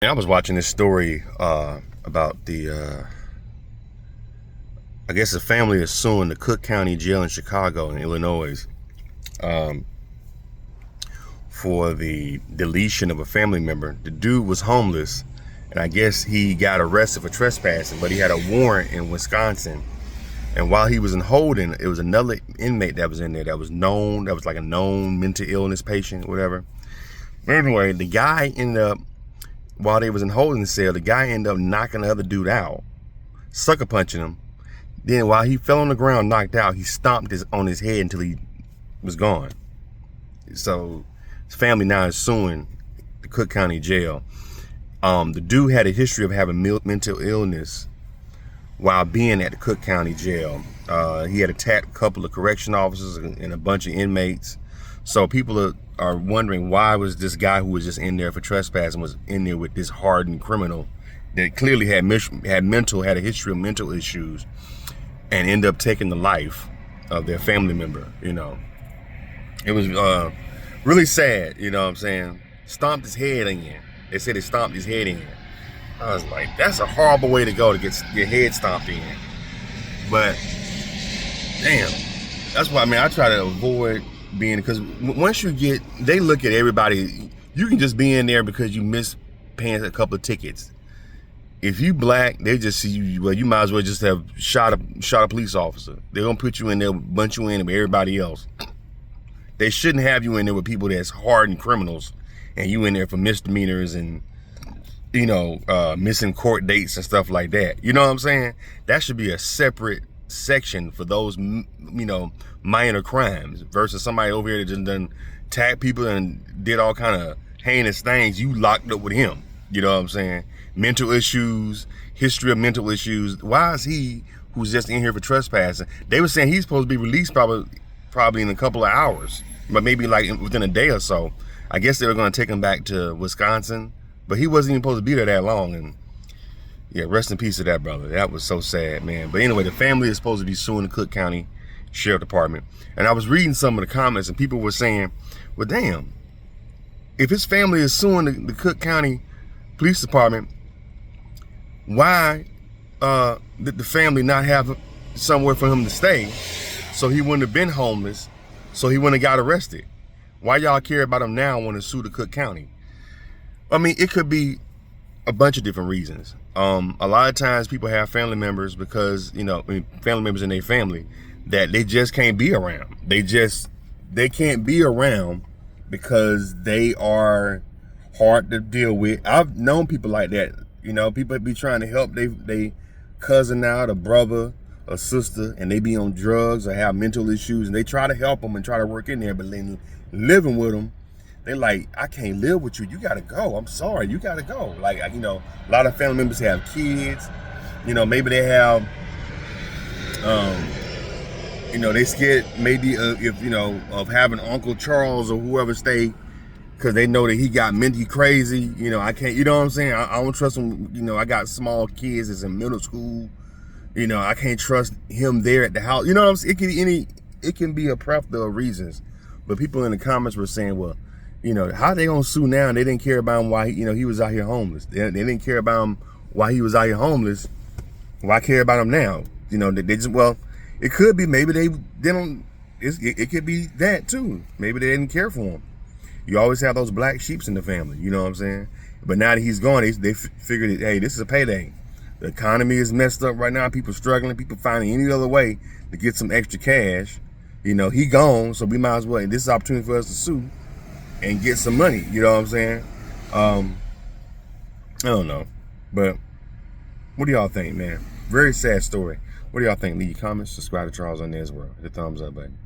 I was watching this story about I guess the family is suing the Cook County Jail in Chicago in Illinois um, for the deletion of a family member. The dude was homeless, and I guess he got arrested for trespassing, but he had a warrant in Wisconsin. And while he was in holding, it was another inmate that was in there that was like a known mental illness patient, whatever. But anyway, the guy ended up, while they was in holding cell, the guy ended up knocking the other dude out, sucker punching him. Then while he fell on the ground, knocked out, he stomped on his head until he was gone. So his family now is suing the Cook County Jail. The dude had a history of having mental illness while being at the Cook County Jail. He had attacked a couple of correction officers and a bunch of inmates. So people are wondering, why was this guy who was just in there for trespassing was in there with this hardened criminal that clearly had a history of mental issues, and end up taking the life of their family member. It was really sad. You know what I'm saying? Stomped his head in. They said he stomped his head in. I was like, that's a horrible way to go, to get your head stomped in. But damn, that's why I try to avoid being, because once they look at everybody. You can just be in there because you missed paying a couple of tickets. If you black, they just see you. Well, you might as well just have shot a police officer. They're gonna put you in there, bunch you in with everybody else. They shouldn't have you in there with people that's hardened criminals, and you in there for misdemeanors and missing court dates and stuff like that. You know what I'm saying? That should be a separate section for those minor crimes, versus somebody over here that just done tag people and did all kind of heinous things. You locked up with him. You know what I'm saying? Mental issues, history of mental issues. Why is he, who's just in here for trespassing? They were saying he's supposed to be released probably in a couple of hours, but maybe like within a day or so. I guess they were going to take him back to Wisconsin, but he wasn't even supposed to be there that long. And yeah, rest in peace to that brother. That was so sad, man. But anyway, the family is supposed to be suing the Cook County Sheriff Department. And I was reading some of the comments, and people were saying, well, damn, if his family is suing the Cook County Police Department, why did the family not have somewhere for him to stay, so he wouldn't have been homeless, so he wouldn't have got arrested? Why y'all care about him now when to sue the Cook County? It could be a bunch of different reasons. A lot of times people have family members because, family members in their family that they just can't be around. They can't be around because they are hard to deal with. I've known people like that. People be trying to help they cousin out, a brother, a sister, and they be on drugs or have mental issues, and they try to help them and try to work in there, but then living with them, they're like, I can't live with you. You gotta go. I'm sorry. You gotta go. Like, a lot of family members have kids. Maybe they have, they scared maybe of having Uncle Charles or whoever stay, because they know that he got mentally crazy. I can't, you know what I'm saying? I don't trust him. I got small kids that's in middle school. I can't trust him there at the house. You know what I'm saying? It can be a plethora of reasons. But people in the comments were saying, well, how they gonna sue now? And they didn't care about him why he was out here homeless. They didn't care about him why he was out here homeless. Why care about him now? They just, well, it could be maybe they don't. It could be that too. Maybe they didn't care for him. You always have those black sheeps in the family. You know what I'm saying? But now that he's gone, they figured, hey, this is a payday. The economy is messed up right now. People struggling. People finding any other way to get some extra cash. He gone, so we might as well. This is an opportunity for us to sue and get some money. You know what I'm saying? I don't know, but what do y'all think, man? Very sad story. What do y'all think? Leave your comments. Subscribe to Charles on there as well. Hit the thumbs up button.